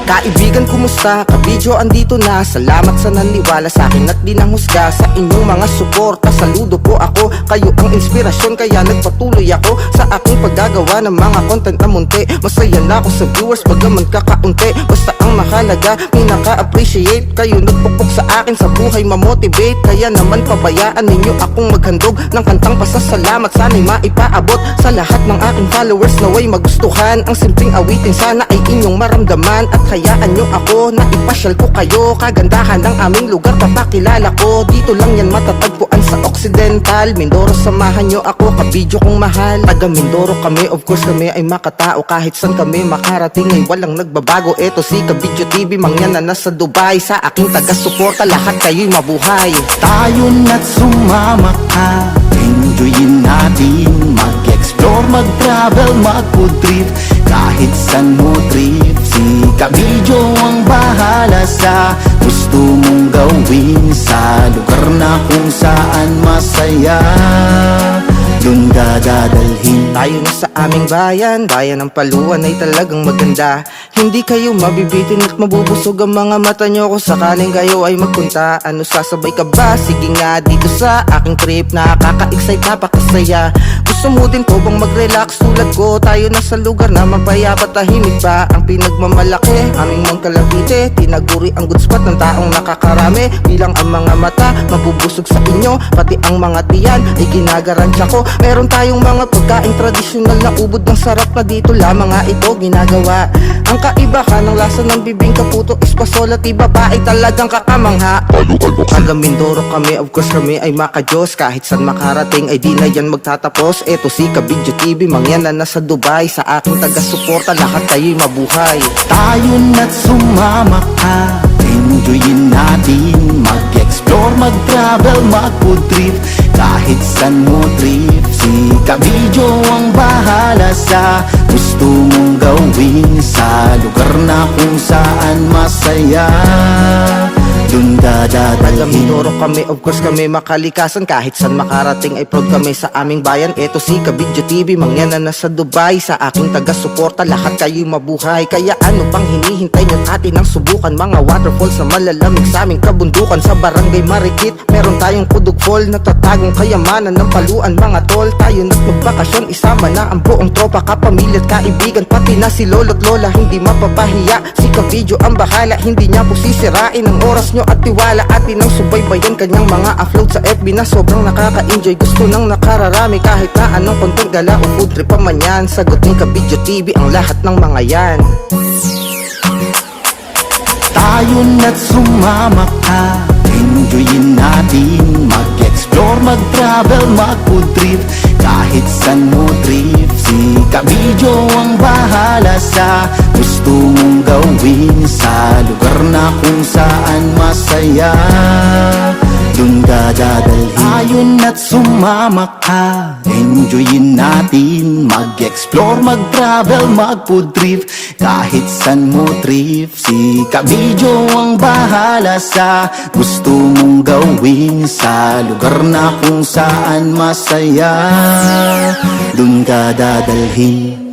Kaibigan, kumusta? Kabidyo, andito na. Salamat sa naniwala sa akin at di nang husga. Sa inyong mga suporta, saludo po ako. Kayo ang inspirasyon, kaya nagpatuloy ako sa aking paggagawa ng mga content na munti. Masaya na ako sa viewers, bagaman kakaunti. Basta ang mahalaga, may naka-appreciate. Kayo nagpupok sa akin sa buhay, mamotivate. Kaya naman pabayaan ninyo akong maghandog ng kantang pasasalamat. Sana'y maipaabot sa lahat ng aking followers, naway magustuhan ang simpleng awitin. Sana ay inyong maramdaman at hayaan nyo ako na ipasyal ko kayo. Kagandahan ng aming lugar, papakilala ko. Dito lang yan matatagpuan sa Occidental Mindoro. Samahan nyo ako, kabidyo kong mahal. Taga Mindoro kami, of course kami ay makatao. Kahit san kami makarating ay walang nagbabago. Eto si Kabidyo TV, mangyan na nasa Dubai. Sa aking taga-suporta, lahat kayo'y mabuhay. Tayo na't sumama ka, enjoyin natin. Mag-explore, mag-travel, mag-food trip. Kahit san mo trip, si Kabidyo ang bahala sa gusto mong gawin. Sa lugar na kung saan masaya, dun ka dadalhin. Tayo na sa aming bayan, bayan ng Paluan ay talagang maganda. Hindi kayo mabibitin at mabubusog ang mga mata nyo kung sakaling kayo ay magpunta. Ano, sasabay ka ba? Sige nga, dito sa aking trip, nakaka-excite, napakasaya. Gusto mo din po bang mag-relax tulad ko? Tayo na sa lugar na mapayapa, tahimik pa ang pinagmamalaki. Aming mga Cavite, tinaguri ang good spot ng taong nakakarami. Bilang ang mga mata, mabubusog sa inyo, pati ang mga tiyan ay ginagaransya ko. Meron tayong mga pagkain tradisyonal na ubod ng sarap na dito lamang nga ito ginagawa. Ang kaibahan ng lasa ng bibingka, puto, espasol at iba pa ay talagang kakamangha. Taga Mindoro kami, of course kami ay makajos. Kahit san makarating ay di na yan magtatapos. Eto si Kabidyo TV, mangyan na nasa Dubai. Sa aking taga-suporta, lahat kayo'y mabuhay. Tayo na't sumama ka, enjoyin natin. Mag-explore, mag-travel, mag-food trip. Kahit san mo trip, si Kabidyo ang bahala sa gusto mong gawin. Sa lugar na kung saan masaya, dun ka Taga dadalhin. Mindoro kami, of course kami makalikasan. Kahit san makarating ay proud kami sa aming bayan. Eto si Kabidyo TV, mangyan na nasa Dubai. Sa aking taga-suporta, lahat kayo'y mabuhay. Kaya ano pang hinihintay nyo, atin ang subukan. Mga waterfall sa malalamig sa aming kabundukan. Sa barangay Marikit, meron tayong Pudug Fall. Natatagong kayamanan ng Paluan, mga tol. Tayo na't magbakasyon, isama na ang buong tropa, kapamilya at kaibigan. Pati na si lolo't lola, hindi mapapahiya. Si Kabidyo ang bahala, hindi niya po sisirain ang oras nyo at tiwala. Atin ang subaybayan, kanyang mga upload sa FB na sobrang nakaka-enjoy. Gusto nang nakararami, kahit na anong content, gala o food trip pa man yan. Sagot ng Kabidyo TV ang lahat ng mga yan. Tayo na't sumama ka, enjoyin natin. Mag-explore, mag-travel, mag-food trip. Kahit san mo trip, si Kabidyo ang bahala sa gusto mong gawin. Sa lugar na kung saan masaya, dun ka dadalhin. Tayo na't sumama ka, enjoyin natin. Mag-explore, mag-travel, mag-food trip. Kahit san mo trip, si Kabidyo ang bahala sa gusto mong gawin. Sa lugar na kung saan masaya, dun ka dadalhin.